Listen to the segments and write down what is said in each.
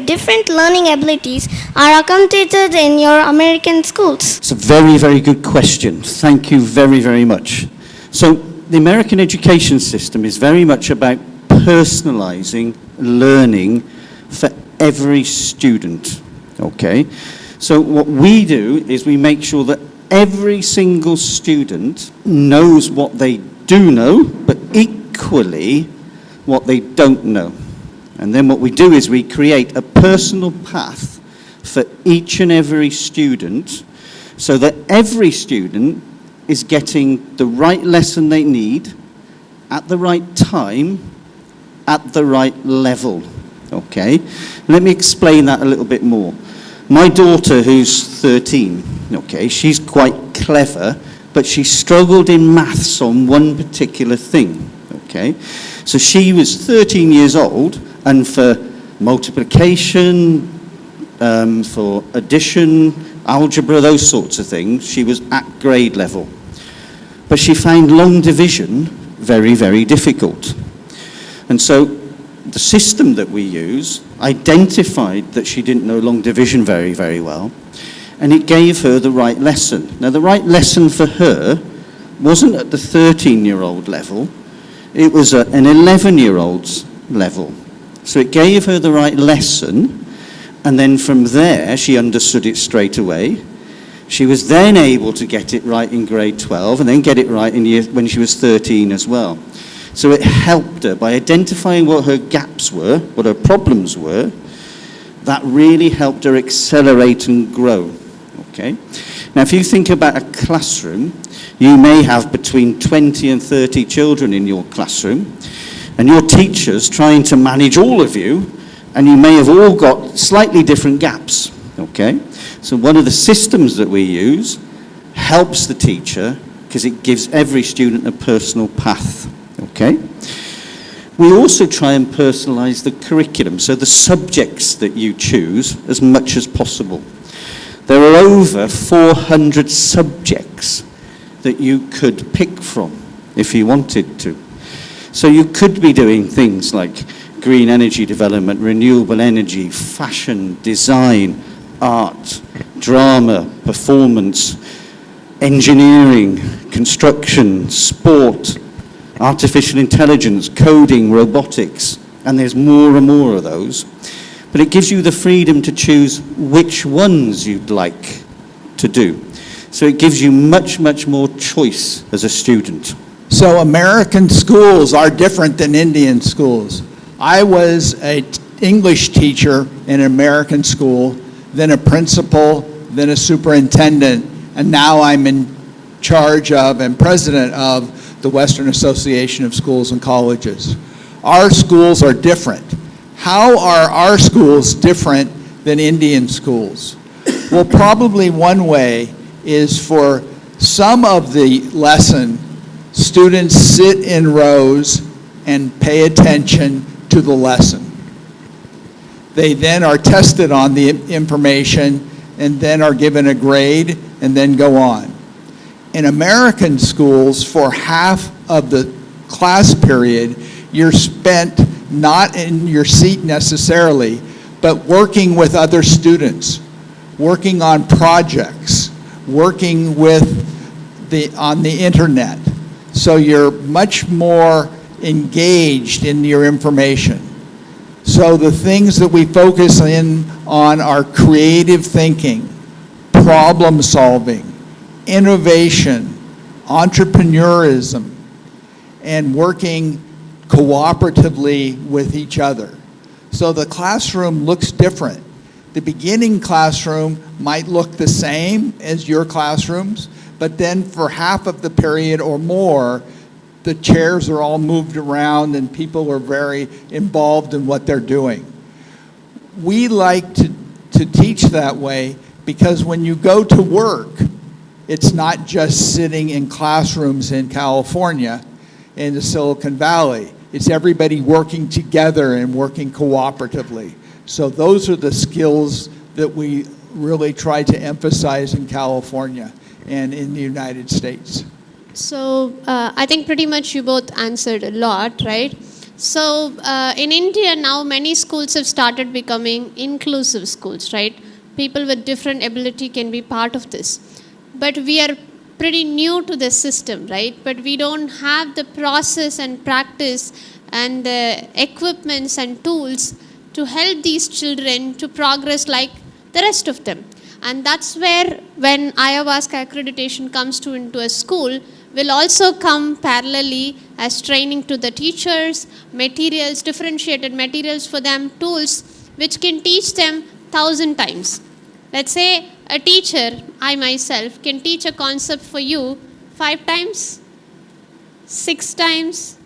different learning abilities are accommodated in your American schools? It's a very, very good question. Thank you very, very much. So the American education system is very much about personalizing learning for every student, okay? So what we do is we make sure that every single student knows what they do know, but equally what they don't know. And then what we do is we create a personal path for each and every student so that every student is getting the right lesson they need at the right time, at the right level, okay? Let me explain that a little bit more. My daughter, who's 13, okay, she's quite clever, but she struggled in maths on one particular thing, okay? So she was 13 years old, and for multiplication, for addition, algebra, those sorts of things, she was at grade level. But she found long division very, very difficult. And so the system that we use identified that she didn't know long division very, very well, and it gave her the right lesson. Now, the right lesson for her wasn't at the 13-year-old level, it was at an 11-year-old's level. So it gave her the right lesson, and then from there, she understood it straight away. She was then able to get it right in grade 12, and then get it right when she was 13 as well. So it helped her by identifying what her gaps were, what her problems were. That really helped her accelerate and grow, okay? Now, if you think about a classroom, you may have between 20 and 30 children in your classroom, and your teacher's trying to manage all of you, and you may have all got slightly different gaps, okay? So one of the systems that we use helps the teacher because it gives every student a personal path, okay? We also try and personalize the curriculum, so the subjects that you choose as much as possible. There are over 400 subjects that you could pick from if you wanted to. So you could be doing things like green energy development, renewable energy, fashion, design, art, drama, performance, engineering, construction, sport, artificial intelligence, coding, robotics, and there's more and more of those. But it gives you the freedom to choose which ones you'd like to do. So it gives you much, much more choice as a student. So American schools are different than Indian schools. I was an English teacher in an American school, then a principal, then a superintendent, and now I'm in charge of and president of the Western Association of Schools and Colleges. Our schools are different. How are our schools different than Indian schools? Well, probably one way is for some of the lesson, students sit in rows and pay attention to the lesson. They then are tested on the information and then are given a grade and then go on. In American schools, for half of the class period, you're spent not in your seat necessarily, but working with other students, working on projects, working with on the internet. So you're much more engaged in your information. So the things that we focus in on are creative thinking, problem solving, innovation, entrepreneurism, and working cooperatively with each other. So the classroom looks different. The beginning classroom might look the same as your classrooms, but then for half of the period or more, the chairs are all moved around and people are very involved in what they're doing. We like to teach that way because when you go to work, it's not just sitting in classrooms in California, in the Silicon Valley. It's everybody working together and working cooperatively. So those are the skills that we really try to emphasize in California and in the United States. So I think pretty much you both answered a lot, right? So in India now many schools have started becoming inclusive schools, right? People with different ability can be part of this. But we are pretty new to this system, right? But we don't have the process and practice and the equipments and tools to help these children to progress like the rest of them. And that's where when AIAASC accreditation comes into a school, will also come parallelly as training to the teachers, materials, differentiated materials for them, tools which can teach them 1,000 times. Let's say a teacher, I myself, can teach a concept for you 5 times, 6 times,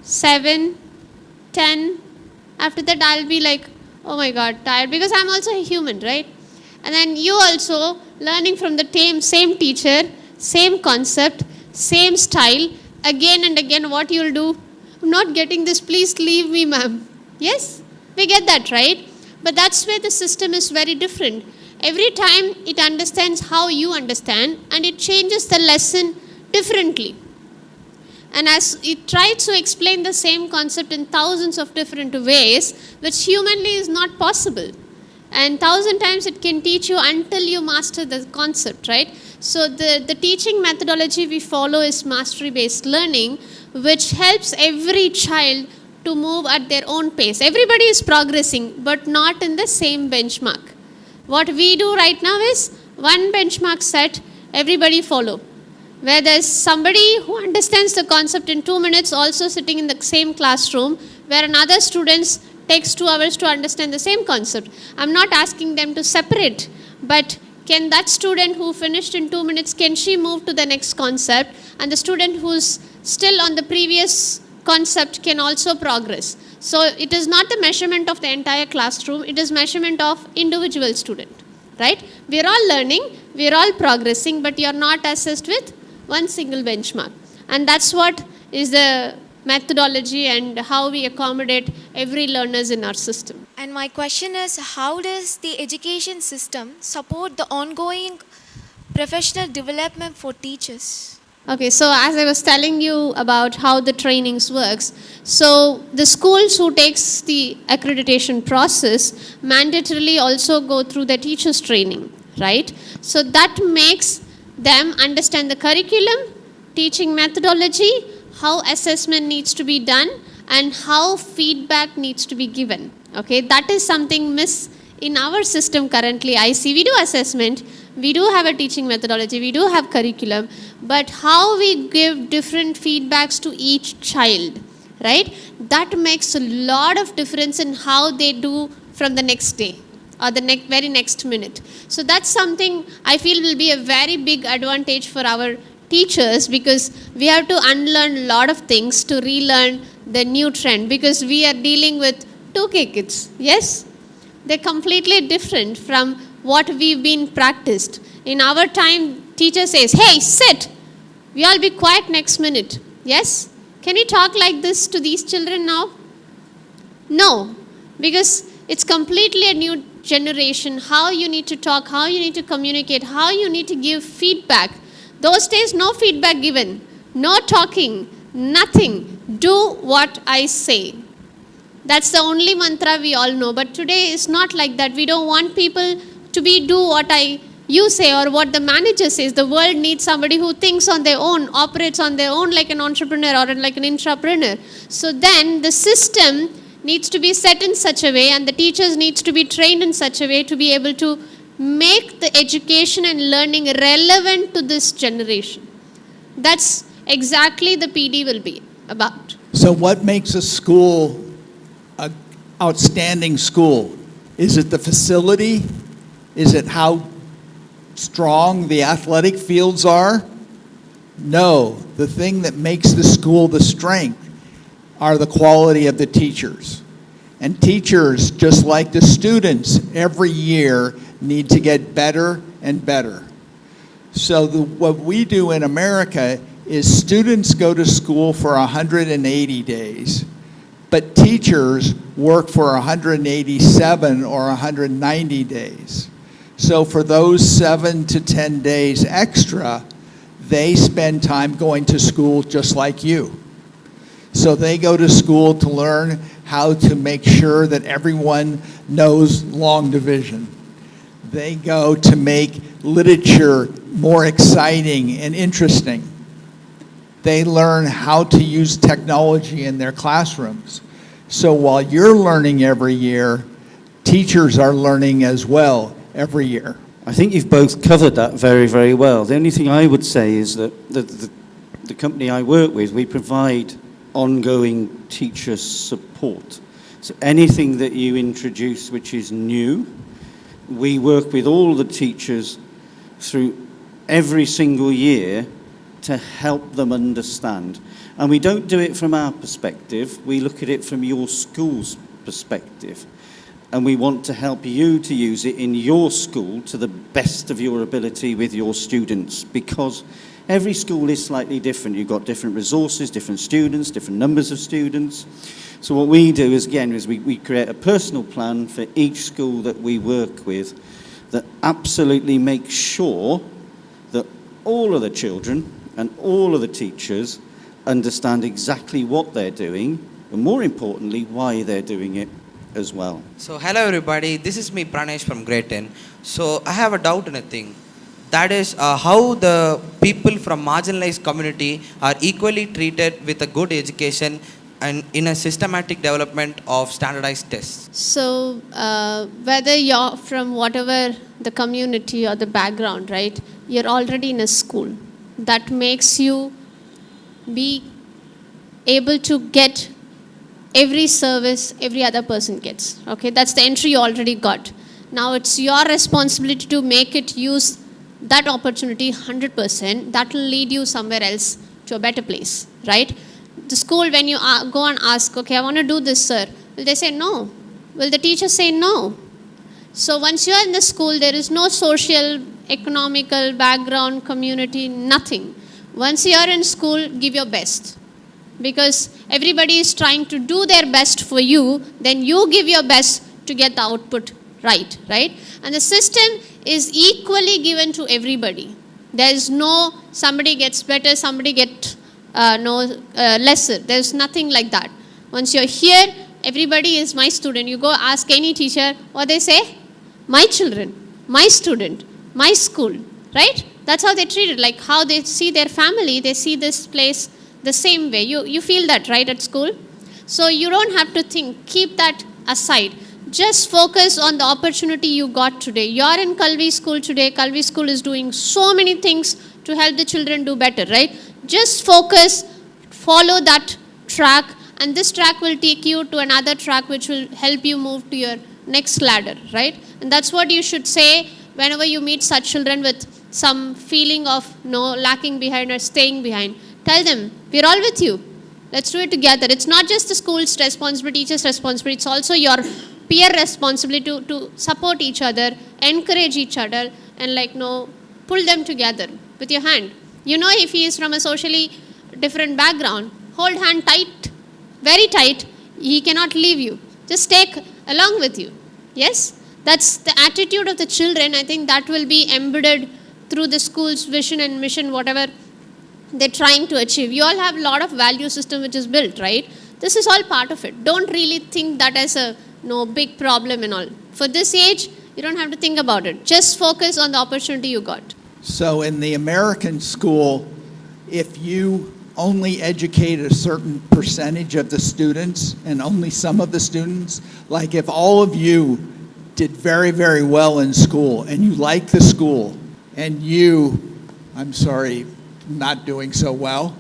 7, 10. After that I'll be like, oh my God, tired, because I'm also a human, right? And then you also learning from the same teacher, same concept, same style, again and again. What you'll do, I'm not getting this, please leave me, ma'am. Yes, we get that, right? But that's where the system is very different. Every time it understands how you understand, and it changes the lesson differently. And as it tries to explain the same concept in thousands of different ways, which humanly is not possible. And 1,000 times it can teach you until you master the concept, right? So the teaching methodology we follow is mastery-based learning, which helps every child to move at their own pace. Everybody is progressing, but not in the same benchmark. What we do right now is one benchmark set, everybody follow. Where there's somebody who understands the concept in 2 minutes also sitting in the same classroom, where another student takes 2 hours to understand the same concept. I'm not asking them to separate, but can that student who finished in 2 minutes, can she move to the next concept? And the student who's still on the previous concept can also progress. So it is not the measurement of the entire classroom, it is measurement of individual student, right? We are all learning, we are all progressing, but you are not assessed with one single benchmark. And that's what is the methodology and how we accommodate every learners in our system. And my question is, how does the education system support the ongoing professional development for teachers? Okay, so as I was telling you about how the trainings works, so the schools who takes the accreditation process mandatorily also go through the teachers training, right? So that makes them understand the curriculum, teaching methodology, how assessment needs to be done, and how feedback needs to be given. Okay, that is something miss in our system currently. I see we do assessment, we do have a teaching methodology, we do have curriculum, but how we give different feedbacks to each child, right? That makes a lot of difference in how they do from the next day or the very next minute. So that's something I feel will be a very big advantage for our teachers, because we have to unlearn a lot of things to relearn the new trend, because we are dealing with 2K kids. Yes? They're completely different from what we've been practiced. In our time, teacher says, hey, sit. We all be quiet next minute. Yes? Can we talk like this to these children now? No, because it's completely a new generation. How you need to talk, how you need to communicate, how you need to give feedback. Those days, no feedback given, no talking, nothing. Do what I say. That's the only mantra we all know. But today it's not like that. We don't want people to do what you say or what the manager says. The world needs somebody who thinks on their own, operates on their own like an entrepreneur or like an intrapreneur. So then the system needs to be set in such a way, and the teachers needs to be trained in such a way to be able to make the education and learning relevant to this generation. That's exactly the PD will be about. So what makes a school an outstanding school? Is it the facility? Is it how strong the athletic fields are? No. The thing that makes the school the strength are the quality of the teachers. And teachers, just like the students, every year need to get better and better. So what we do in America is students go to school for 180 days, but teachers work for 187 or 190 days. So for those 7 to 10 days extra, they spend time going to school just like you. So they go to school to learn how to make sure that everyone knows long division. They go to make literature more exciting and interesting. They learn how to use technology in their classrooms. So while you're learning every year, teachers are learning as well every year. I think you've both covered that very, very well. The only thing I would say is that the company I work with, we provide ongoing teacher support. So anything that you introduce which is new, we work with all the teachers through every single year to help them understand. And we don't do it from our perspective, we look at it from your school's perspective. And we want to help you to use it in your school to the best of your ability with your students, because every school is slightly different. You've got different resources, different students, different numbers of students. So what we do is, again, is we create a personal plan for each school that we work with that absolutely makes sure that all of the children and all of the teachers understand exactly what they're doing, and more importantly, why they're doing it as well. So hello everybody, this is me Pranesh from Grade 10. So I have a doubt in a thing. That is how the people from marginalized community are equally treated with a good education and in a systematic development of standardized tests. So whether you're from whatever the community or the background, right, you're already in a school. That makes you be able to get every service every other person gets. Okay, that's the entry you already got. Now it's your responsibility to make it use that opportunity 100%. That will lead you somewhere else to a better place, right? The school, when you go and ask, okay, I want to do this, sir, will they say no? Will the teacher say no? So once you're in the school, there is no social, economical background, community, nothing. Once you're in school, give your best. Because everybody is trying to do their best for you, then you give your best to get the output right? And the system is equally given to everybody. There is no somebody gets better, somebody gets lesser. There's nothing like that. Once you're here, everybody is my student. You go ask any teacher, what they say? My children, my student, my school, right? That's how they treat it, like how they see their family, they see this place the same way. You feel that, right, at school? So you don't have to think, keep that aside. Just focus on the opportunity you got today. You're in Kalvi school today. Kalvi school is doing so many things to help the children do better, right? Just focus, follow that track, and this track will take you to another track which will help you move to your next ladder, right? And that's what you should say whenever you meet such children with some feeling of lacking behind or staying behind. Tell them, we're all with you. Let's do it together. It's not just the school's responsibility, teacher's responsibility. It's also your peer responsibility to support each other, encourage each other, and pull them together with your hand. If he is from a socially different background, hold hand tight, very tight. He cannot leave you. Just take along with you. Yes? That's the attitude of the children. I think that will be embedded through the school's vision and mission, whatever they're trying to achieve. You all have a lot of value system which is built, right? This is all part of it. Don't really think that as a big problem and all. For this age, you don't have to think about it. Just focus on the opportunity you got. So in the American school, if you only educate a certain percentage of the students and only some of the students, like if all of you did very, very well in school and you like the school and not doing so well,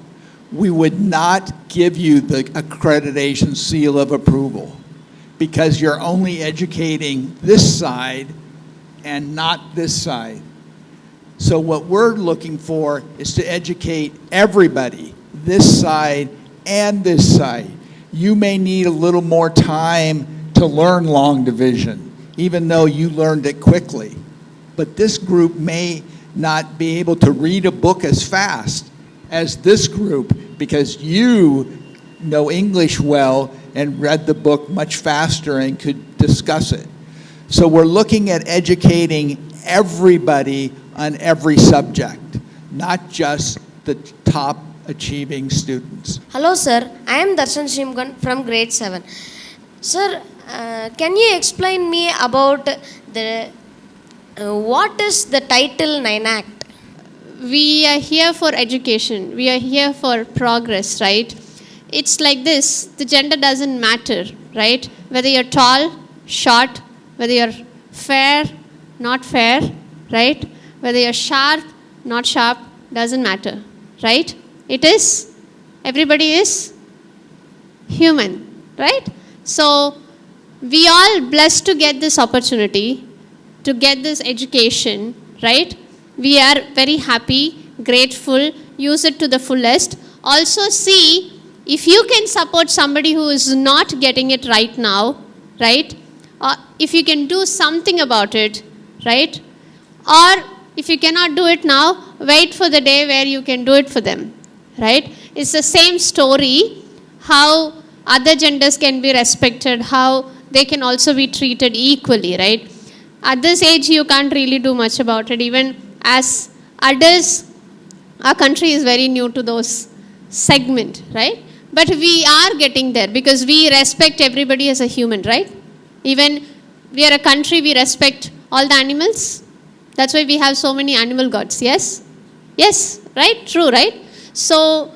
we would not give you the accreditation seal of approval because you're only educating this side and not this side. So what we're looking for is to educate everybody, this side and this side. You may need a little more time to learn long division, even though you learned it quickly. But this group may not be able to read a book as fast as this group because you know English well and read the book much faster and could discuss it. So we're looking at educating everybody on every subject, not just the top achieving students. Hello, sir. I am Darshan Shimgan from grade 7. Sir, can you explain me about the what is the Title 9 Act? We are here for education. We are here for progress, right? It's like this. The gender doesn't matter, right? Whether you're tall, short, whether you're fair, not fair, right? Whether you're sharp, not sharp, doesn't matter, right? It is, everybody is human, right? So we all blessed to get this opportunity, to get this education, right? We are very happy, grateful, use it to the fullest. Also see if you can support somebody who is not getting it right now, right? Or if you can do something about it, right? Or if you cannot do it now, wait for the day where you can do it for them, right? It's the same story, how other genders can be respected, how they can also be treated equally, right? At this age, you can't really do much about it. Even as adults, our country is very new to those segment, right? But we are getting there because we respect everybody as a human, right? Even we are a country, we respect all the animals. That's why we have so many animal gods, yes? Yes, right? True, right? So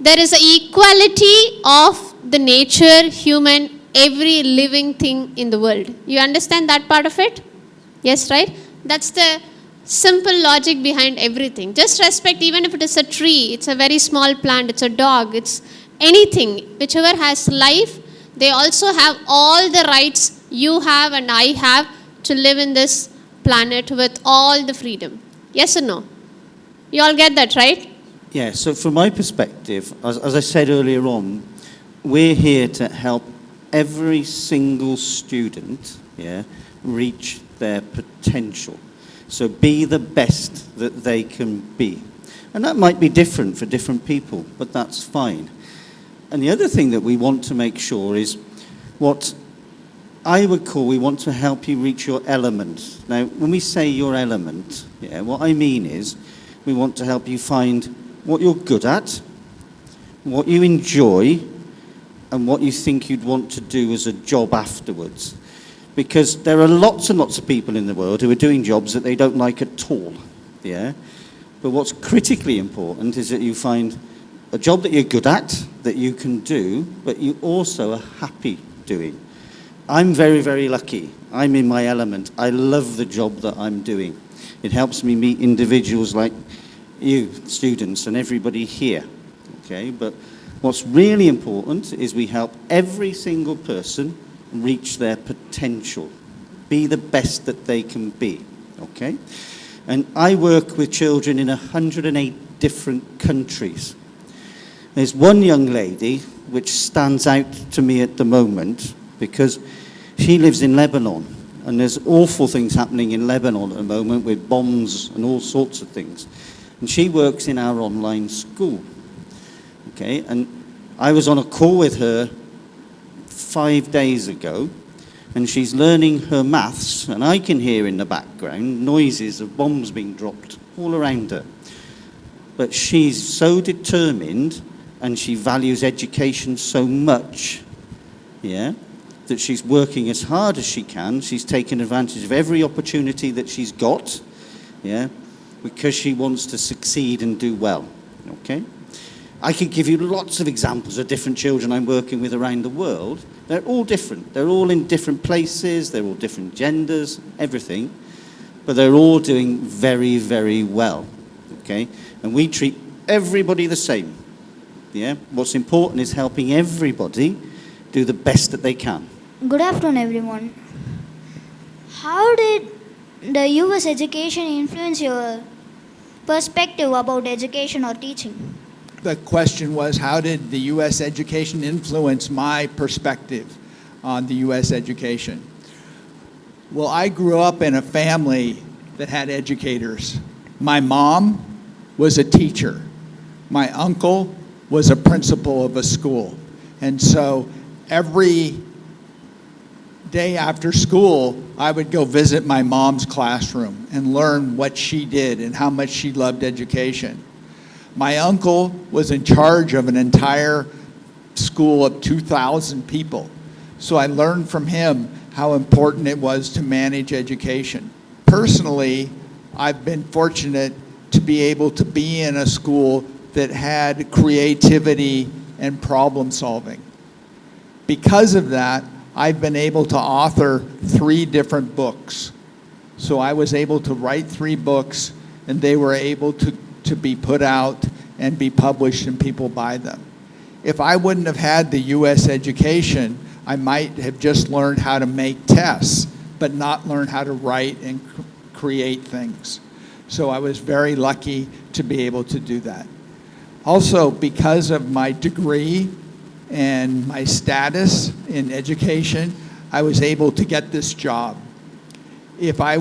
there is an equality of the nature, human, every living thing in the world. You understand that part of it? Yes, right? That's the simple logic behind everything. Just respect, even if it is a tree, it's a very small plant, it's a dog, it's anything, whichever has life, they also have all the rights you have and I have to live in this planet with all the freedom. Yes or no? You all get that, right? Yeah, so from my perspective, as I said earlier on, we're here to help every single student, yeah, reach their potential. So be the best that they can be. And that might be different for different people, but that's fine. And the other thing that we want to make sure is what I would call, we want to help you reach your element. Now, when we say your element, yeah, what I mean is we want to help you find what you're good at, what you enjoy, and what you think you'd want to do as a job afterwards. Because there are lots and lots of people in the world who are doing jobs that they don't like at all, yeah? But what's critically important is that you find a job that you're good at, that you can do, but you also are happy doing. I'm very, very lucky. I'm in my element. I love the job that I'm doing. It helps me meet individuals like you, students, and everybody here, okay? But what's really important is we help every single person reach their potential, be the best that they can be, okay? And I work with children in 108 different countries. There's one young lady which stands out to me at the moment because she lives in Lebanon, and there's awful things happening in Lebanon at the moment with bombs and all sorts of things. And she works in our online school, okay? And I was on a call with her 5 days ago, and she's learning her maths, and I can hear in the background noises of bombs being dropped all around her. But she's so determined, and she values education so much, yeah, that she's working as hard as she can. She's taken advantage of every opportunity that she's got, yeah, because she wants to succeed and do well, okay? I could give you lots of examples of different children I'm working with around the world. They're all different. They're all in different places. They're all different genders, everything. But they're all doing very, very well, okay? And we treat everybody the same, yeah? What's important is helping everybody do the best that they can. Good afternoon, everyone. How did the US education influence your perspective about education or teaching? The question was, how did the U.S. education influence my perspective on the U.S. education? Well, I grew up in a family that had educators. My mom was a teacher. My uncle was a principal of a school. And so every day after school, I would go visit my mom's classroom and learn what she did and how much she loved education. My uncle was in charge of an entire school of 2,000 people. So I learned from him how important it was to manage education. Personally, I've been fortunate to be able to be in a school that had creativity and problem solving. Because of that, I've been able to author 3 different books. So I was able to write 3 books, and they were able to be put out and be published, and people buy them. If I wouldn't have had the U.S. education, I might have just learned how to make tests, but not learn how to write and create things. So I was very lucky to be able to do that. Also, because of my degree and my status in education, I was able to get this job. If I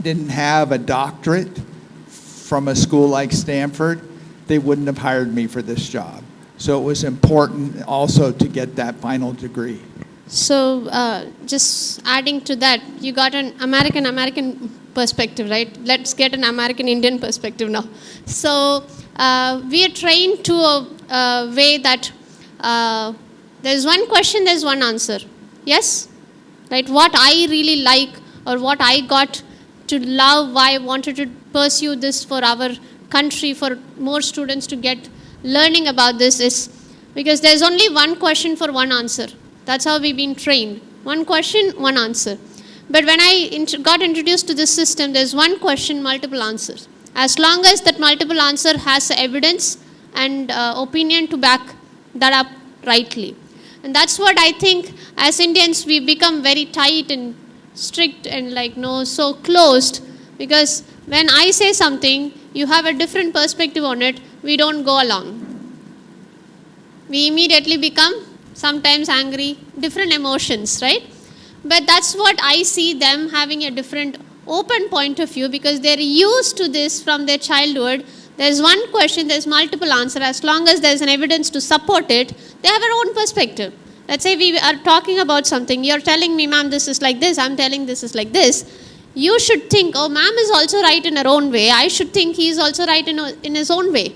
didn't have a doctorate from a school like Stanford, they wouldn't have hired me for this job. So it was important also to get that final degree. So just adding to that, you got an American perspective, right? Let's get an American Indian perspective now. So we are trained to a way that there's one question, there's one answer. Yes? Right? What I really like, or what I got to love, why I wanted to pursue this for our country, for more students to get learning about this, is because there's only one question for one answer. That's how we've been trained. One question, one answer. But when I got introduced to this system, there's one question, multiple answers. As long as that multiple answer has evidence and opinion to back that up rightly. And that's what I think as Indians we become very tight and strict and so closed, because when I say something, you have a different perspective on it, we don't go along. We immediately become sometimes angry, different emotions, right? But that's what I see them having a different open point of view, because they're used to this from their childhood. There's one question, there's multiple answers. As long as there's an evidence to support it, they have their own perspective. Let's say we are talking about something. You're telling me, ma'am, this is like this. I'm telling this is like this. You should think, oh, ma'am is also right in her own way. I should think he's also right in his own way.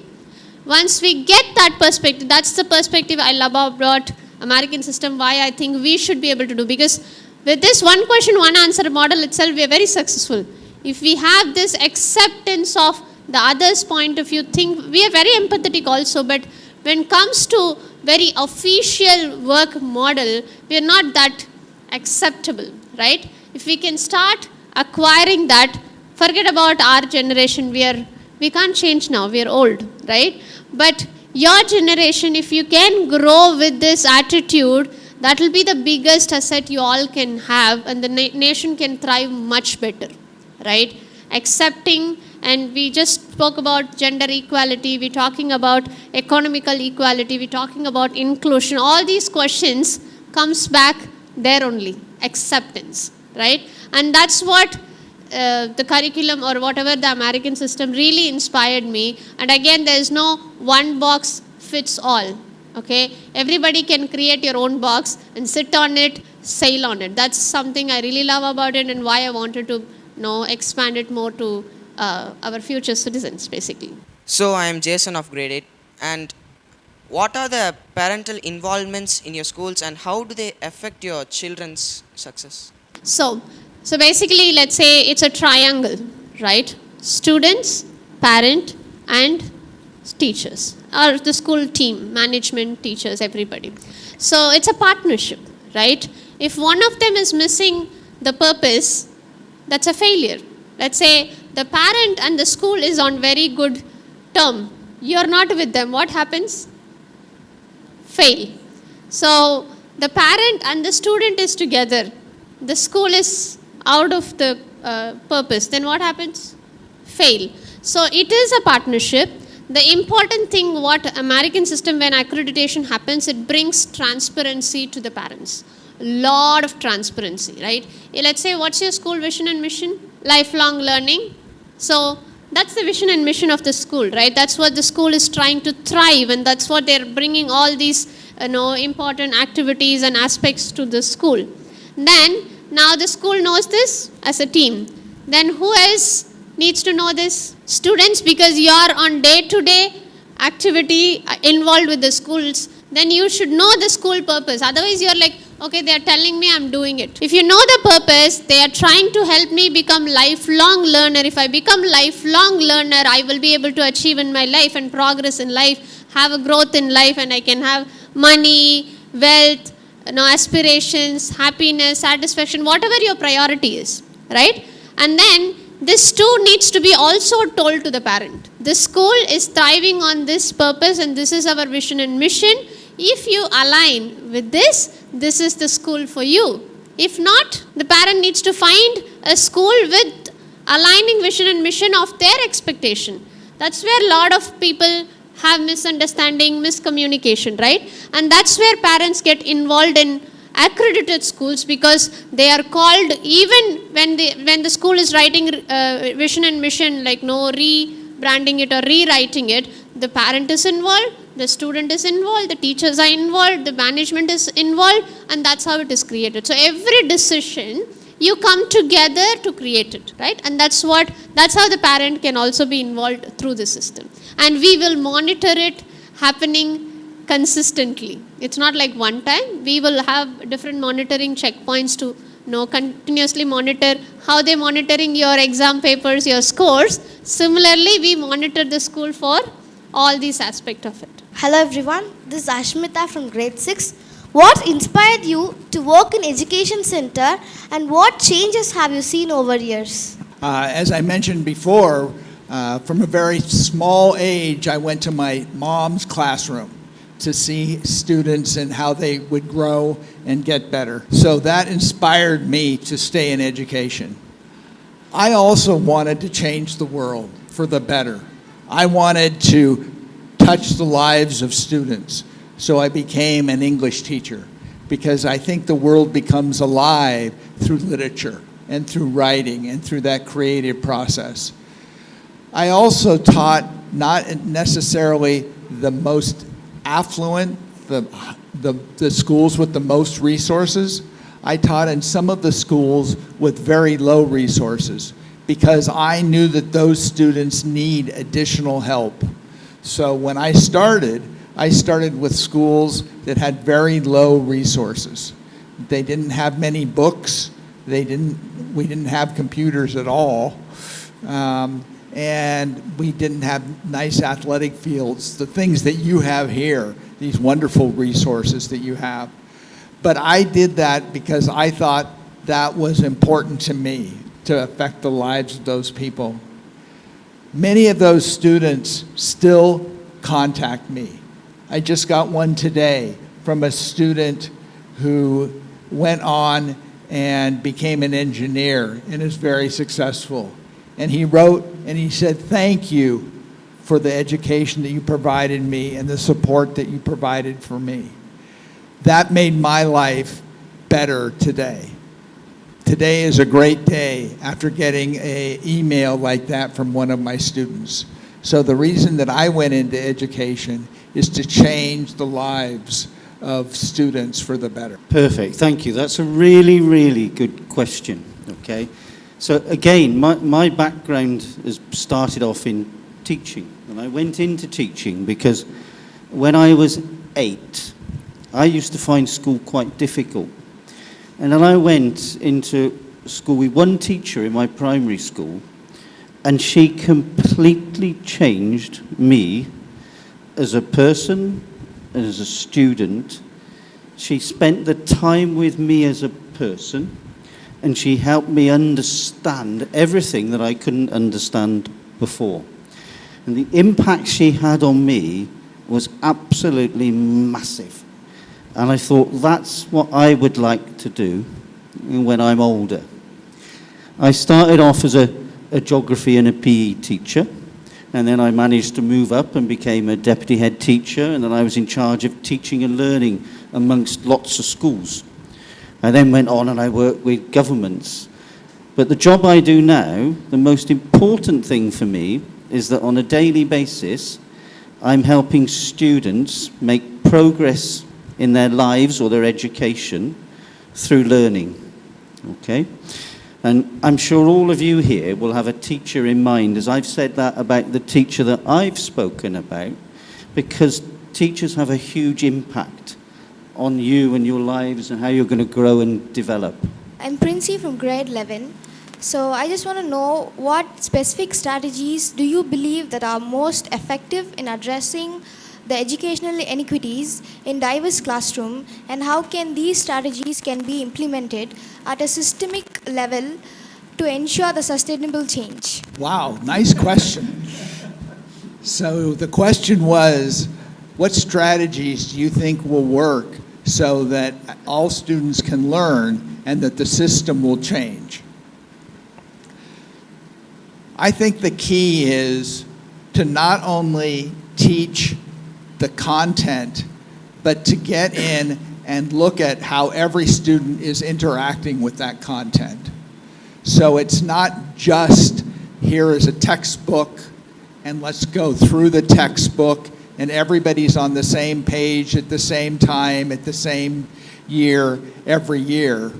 Once we get that perspective, that's the perspective I love about American system, why I think we should be able to do. Because with this one question, one answer model itself, we are very successful. If we have this acceptance of the other's point of view, we are very empathetic also, but when it comes to very official work model, we are not that acceptable, right? If we can start acquiring that, forget about our generation, we can't change now, we are old, right? But your generation, if you can grow with this attitude, that will be the biggest asset you all can have, and the nation can thrive much better, right? Accepting, and we just spoke about gender equality, we're talking about economical equality, we're talking about inclusion. All these questions comes back there only, acceptance, right? And that's what the curriculum or whatever the American system really inspired me. And again, there is no one box fits all. Okay, everybody can create your own box and sit on it, sail on it. That's something I really love about it, and why I wanted to expand it more to our future citizens, basically. So I am Jason of grade 8, and what are the parental involvements in your schools, and how do they affect your children's success? So basically, let's say it's a triangle, right? Students, parent, and teachers, or the school team, management, teachers, everybody. So it's a partnership, right? If one of them is missing the purpose, that's a failure. Let's say the parent and the school is on very good term. You're not with them. What happens? Fail. So the parent and the student is together. The school is out of the purpose. Then what happens? Fail. So it is a partnership. The important thing, what American system, when accreditation happens, it brings transparency to the parents. Lot of transparency, right? Let's say, what's your school vision and mission? Lifelong learning. So that's the vision and mission of the school, right? That's what the school is trying to thrive, and that's what they're bringing all these important activities and aspects to the school. Then now the school knows this as a team. Then who else needs to know this? Students, because you are on day-to-day activity involved with the schools. then you should know the school purpose. Otherwise, you're like, okay, they are telling me I'm doing it. If you know the purpose, they are trying to help me become lifelong learner. If I become lifelong learner, I will be able to achieve in my life and progress in life, have a growth in life, and I can have money, wealth, aspirations, happiness, satisfaction, whatever your priority is, right? And then this too needs to be also told to the parent. This school is thriving on this purpose and this is our vision and mission. If you align with this, this is the school for you. If not, the parent needs to find a school with aligning vision and mission of their expectation. That's where a lot of people have misunderstanding, miscommunication, right? And that's where parents get involved in accredited schools, because they are called, even when the school is writing vision and mission, like no rebranding it or rewriting it, the parent is involved, the student is involved, the teachers are involved, the management is involved, and that's how it is created. So every decision you come together to create it, right? And that's how the parent can also be involved through the system. And we will monitor it happening consistently. It's not like one time. We will have different monitoring checkpoints to continuously monitor how they're monitoring your exam papers, your scores. Similarly, we monitor the school for all these aspects of it. Hello everyone, this is Ashmita from grade 6. What inspired you to work in education center and what changes have you seen over years? As I mentioned before, from a very small age, I went to my mom's classroom to see students and how they would grow and get better. So that inspired me to stay in education. I also wanted to change the world for the better. I wanted to touch the lives of students. So I became an English teacher, because I think the world becomes alive through literature and through writing and through that creative process. I also taught not necessarily the most affluent, the schools with the most resources. I taught in some of the schools with very low resources, because I knew that those students need additional help. So when I started with schools that had very low resources. They didn't have many books. We didn't have computers at all. And we didn't have nice athletic fields, the things that you have here, these wonderful resources that you have. But I did that because I thought that was important to me, to affect the lives of those people. Many of those students still contact me. I just got one today from a student who went on and became an engineer and is very successful. And he wrote and he said, "Thank you for the education that you provided me and the support that you provided for me." That made my life better today. Today is a great day after getting an email like that from one of my students. So the reason that I went into education is to change the lives of students for the better. Perfect, thank you. That's a really, really good question, okay? So again, my background has started off in teaching, and I went into teaching because when I was 8, I used to find school quite difficult. And then I went into school with one teacher in my primary school, and she completely changed me as a person, as a student. She spent the time with me as a person, and she helped me understand everything that I couldn't understand before. And the impact she had on me was absolutely massive. And I thought, that's what I would like to do when I'm older. I started off as a geography and a PE teacher, and then I managed to move up and became a deputy head teacher, and then I was in charge of teaching and learning amongst lots of schools. I then went on and I worked with governments. But the job I do now, the most important thing for me is that on a daily basis, I'm helping students make progress in their lives or their education through learning, okay? And I'm sure all of you here will have a teacher in mind, as I've said that about the teacher that I've spoken about, because teachers have a huge impact on you and your lives and how you're going to grow and develop. I'm Princey from grade 11. So I just want to know what specific strategies do you believe that are most effective in addressing the educational inequities in diverse classroom, and how can these strategies can be implemented at a systemic level to ensure the sustainable change? Wow, nice question. So the question was, what strategies do you think will work so that all students can learn and that the system will change? I think the key is to not only teach the content, but to get in and look at how every student is interacting with that content. So it's not just, here is a textbook and let's go through the textbook and everybody's on the same page at the same time, at the same year, every year,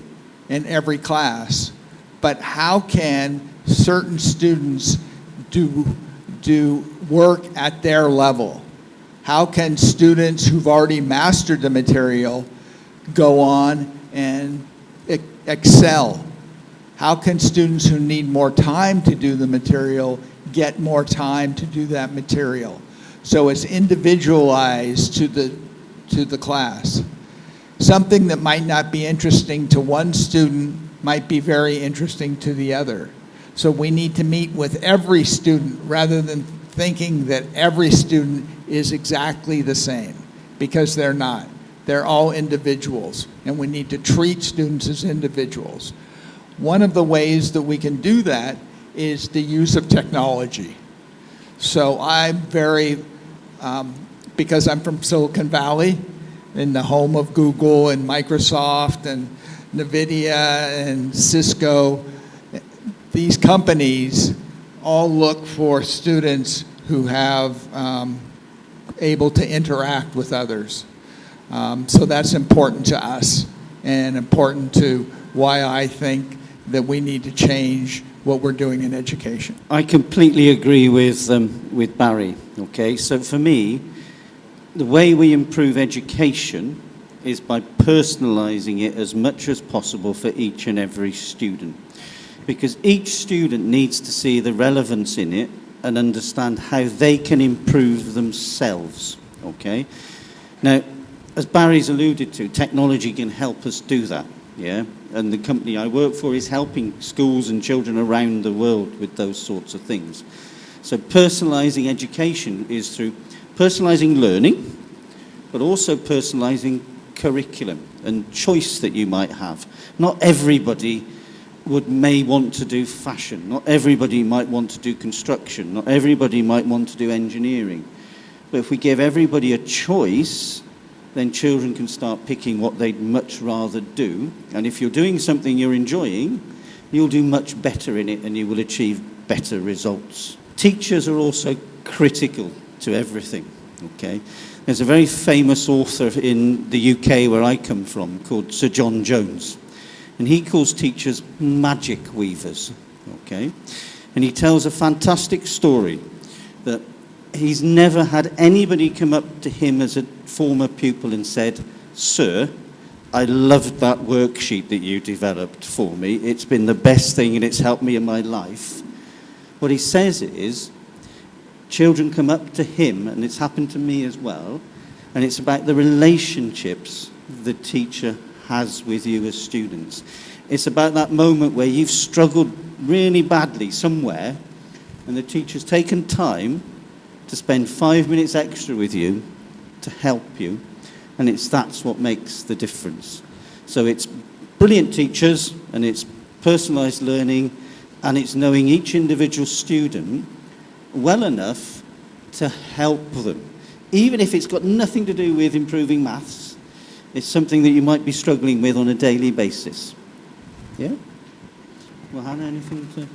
in every class. But how can certain students do work at their level? How can students who've already mastered the material go on and excel? How can students who need more time to do the material get more time to do that material? So it's individualized to the class. Something that might not be interesting to one student might be very interesting to the other. So we need to meet with every student rather than thinking that every student is exactly the same, because they're not. They're all individuals, and we need to treat students as individuals. One of the ways that we can do that is the use of technology. So I'm very, because I'm from Silicon Valley, in the home of Google and Microsoft and NVIDIA and Cisco, these companies all look for students who have able to interact with others. So that's important to us and important to why I think that we need to change what we're doing in education. I completely agree with Barry. Okay, so for me, the way we improve education is by personalizing it as much as possible for each and every student. Because each student needs to see the relevance in it and understand how they can improve themselves, okay? Now, as Barry's alluded to, technology can help us do that, yeah? And the company I work for is helping schools and children around the world with those sorts of things. So personalizing education is through personalizing learning, but also personalizing curriculum and choice that you might have. Not everybody may want to do fashion. Not everybody might want to do construction. Not everybody might want to do engineering. But if we give everybody a choice, then children can start picking what they'd much rather do. And if you're doing something you're enjoying, you'll do much better in it and you will achieve better results. Teachers are also critical to everything, okay? There's a very famous author in the UK where I come from called Sir John Jones. And he calls teachers magic weavers, okay? And he tells a fantastic story that he's never had anybody come up to him as a former pupil and said, "Sir, I loved that worksheet that you developed for me. It's been the best thing and it's helped me in my life." What he says is, children come up to him, and it's happened to me as well, and it's about the relationships the teacher has with you as students. It's about that moment where you've struggled really badly somewhere, and the teacher's taken time to spend 5 minutes extra with you to help you, and that's what makes the difference. So it's brilliant teachers, and it's personalized learning, and it's knowing each individual student well enough to help them. Even if it's got nothing to do with improving maths, it's something that you might be struggling with on a daily basis. Yeah? Well, Hannah, anything to...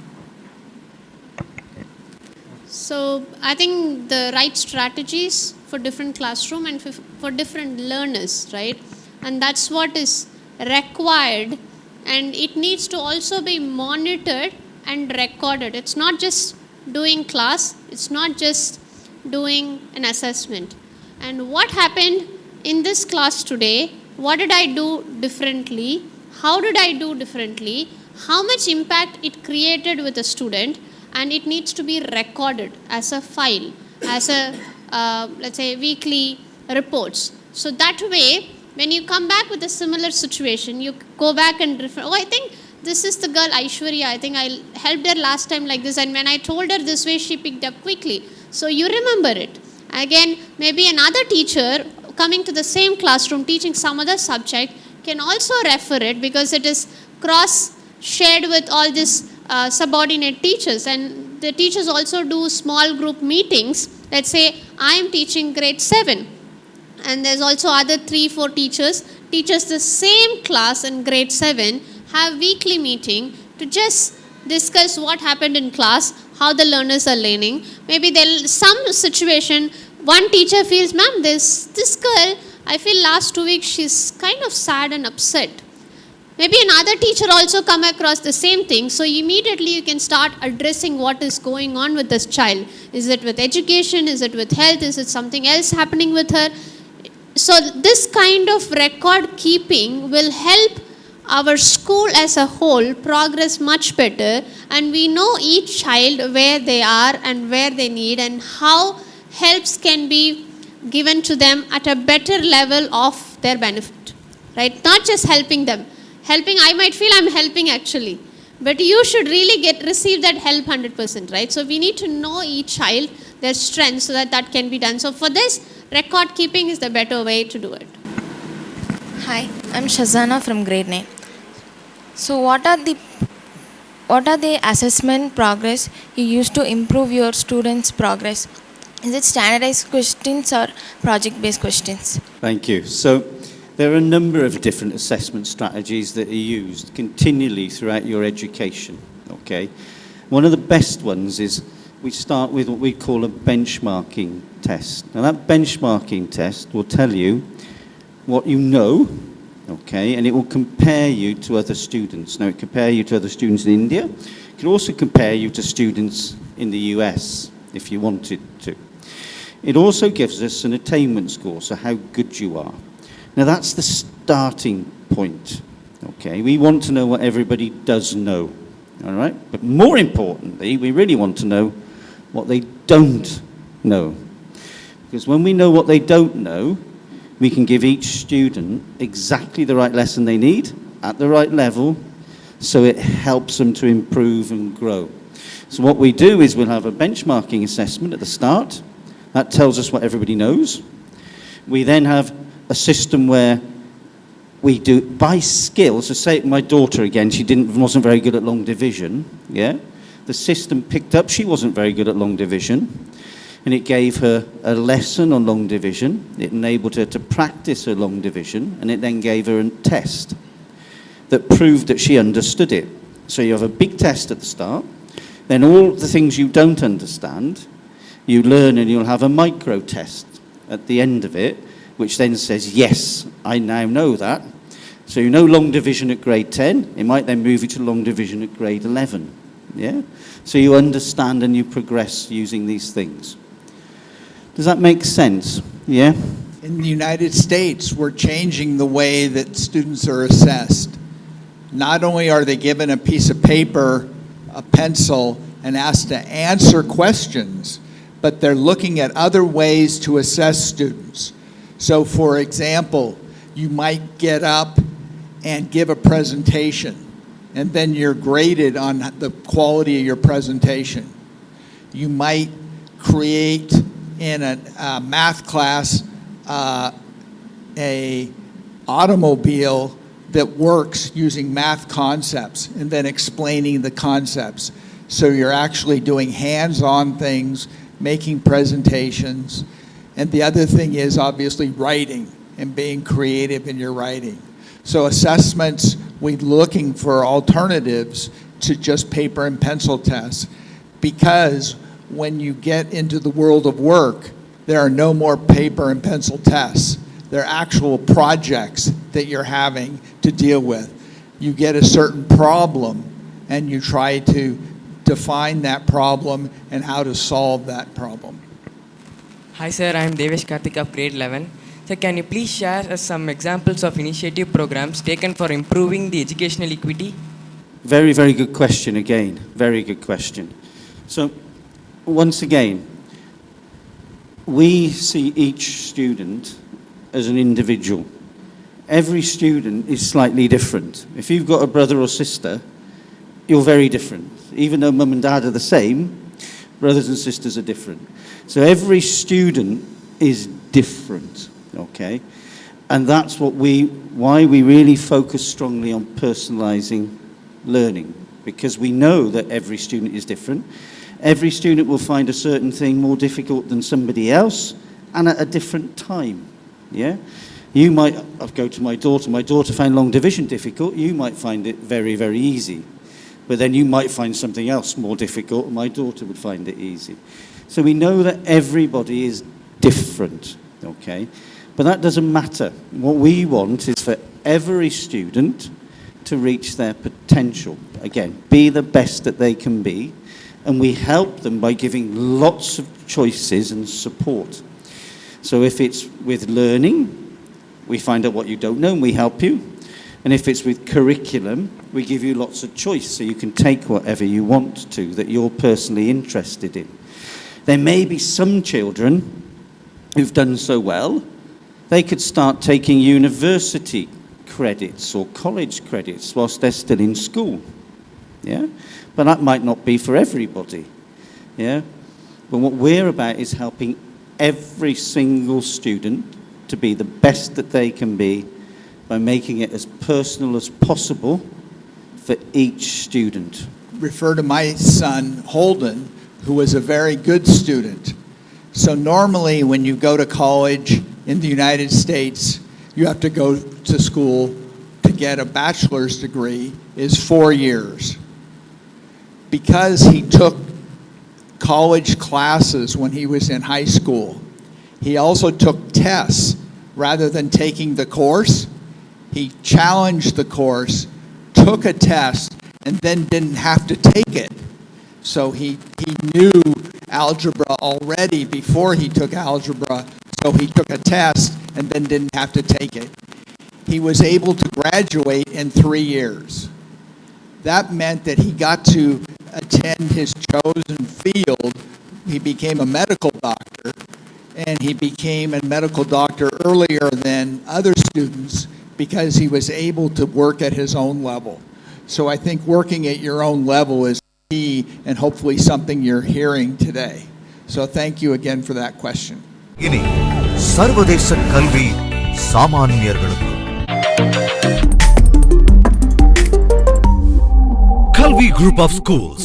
So I think the right strategies for different classroom and for different learners, right? And that's what is required, and it needs to also be monitored and recorded. It's not just doing class, it's not just doing an assessment. and what happened in this class today, what did I do differently, how did I do differently, how much impact it created with a student, and it needs to be recorded as a file, as a, let's say, weekly reports. So that way, when you come back with a similar situation, you go back and refer, oh, I think this is the girl Aishwarya, I think I helped her last time like this, and when I told her this way, she picked up quickly. So you remember it. Again, maybe another teacher coming to the same classroom, teaching some other subject, can also refer it because it is cross-shared with all these subordinate teachers. And the teachers also do small group meetings. Let's say I am teaching grade 7. And there's also other 3-4 teachers the same class in grade 7, have weekly meeting to just discuss what happened in class, how the learners are learning. Maybe there's some situation, one teacher feels, ma'am, this girl, I feel last 2 weeks she's kind of sad and upset. Maybe another teacher also come across the same thing, so immediately you can start addressing what is going on with this child. Is it with education? Is it with health? Is it something else happening with her? So this kind of record keeping will help our school as a whole progress much better, and we know each child where they are and where they need and how helps can be given to them at a better level of their benefit, right? Not just helping them. Helping, I might feel I'm helping actually, but you should really receive that help 100%, right? So we need to know each child, their strengths, so that can be done. So for this, record keeping is the better way to do it. Hi, I'm Shazana from grade 9. So what are the assessment progress you use to improve your students' progress? Is it standardized questions or project-based questions? Thank you. So there are a number of different assessment strategies that are used continually throughout your education, okay? One of the best ones is we start with what we call a benchmarking test. Now that benchmarking test will tell you what you know, okay, and it will compare you to other students. Now it compare you to other students in India. It can also compare you to students in the US if you wanted to. It also gives us an attainment score, so how good you are. Now that's the starting point, okay? We want to know what everybody does know, all right? But more importantly, we really want to know what they don't know. Because when we know what they don't know, we can give each student exactly the right lesson they need at the right level, so it helps them to improve and grow. So what we do is we'll have a benchmarking assessment at the start. That tells us what everybody knows. We then have a system where we do by skill. So say my daughter again, she wasn't very good at long division, yeah? The system picked up she wasn't very good at long division, and it gave her a lesson on long division. It enabled her to practice her long division, and it then gave her a test that proved that she understood it. So you have a big test at the start, then all the things you don't understand, you learn, and you'll have a micro test at the end of it, which then says, yes, I now know that. So you know long division at grade 10, it might then move you to long division at grade 11, yeah? So you understand and you progress using these things. Does that make sense? Yeah? In the United States, we're changing the way that students are assessed. Not only are they given a piece of paper, a pencil, and asked to answer questions, but they're looking at other ways to assess students. So for example, you might get up and give a presentation, and then you're graded on the quality of your presentation. You might create in a math class a automobile that works using math concepts and then explaining the concepts. So you're actually doing hands-on things, making presentations. And the other thing is obviously writing and being creative in your writing. So assessments, we're looking for alternatives to just paper and pencil tests, because when you get into the world of work, there are no more paper and pencil tests. They're actual projects that you're having to deal with. You get a certain problem and you try to define that problem and how to solve that problem. Hi sir, I am Devesh Karthik of grade 11. Sir, can you please share us some examples of initiative programs taken for improving the educational equity? Very, very good question again. Very good question. So, once again, we see each student as an individual. Every student is slightly different. If you've got a brother or sister, you're very different. Even though mum and dad are the same, brothers and sisters are different. So every student is different, okay? And that's why we really focus strongly on personalizing learning, because we know that every student is different. Every student will find a certain thing more difficult than somebody else, and at a different time, yeah? You might, I'll go to my daughter found long division difficult, you might find it very, very easy. But then you might find something else more difficult, and my daughter would find it easy. So we know that everybody is different, okay? But that doesn't matter. What we want is for every student to reach their potential. Again, be the best that they can be, and we help them by giving lots of choices and support. So if it's with learning, we find out what you don't know and we help you. And if it's with curriculum, we give you lots of choice so you can take whatever you want to that you're personally interested in. There may be some children who've done so well, they could start taking university credits or college credits whilst they're still in school. Yeah? But that might not be for everybody. Yeah? But what we're about is helping every single student to be the best that they can be by making it as personal as possible for each student. Refer to my son, Holden, who was a very good student. So normally when you go to college in the United States, you have to go to school to get a bachelor's degree is 4 years. Because he took college classes when he was in high school, he also took tests rather than taking the course. He challenged the course, took a test, and then didn't have to take it. So he knew algebra already before he took algebra, so he took a test and then didn't have to take it. He was able to graduate in 3 years. That meant that he got to attend his chosen field. He became a medical doctor, and he became a medical doctor earlier than other students because he was able to work at his own level. So I think working at your own level is key and hopefully something you're hearing today. So thank you again for that question. ಇನಿ ಸರ್ವದೇಶ ಕಲ್ವಿ ಸಾಮಾನ್ಯರುಗಳು Kalvi Group of Schools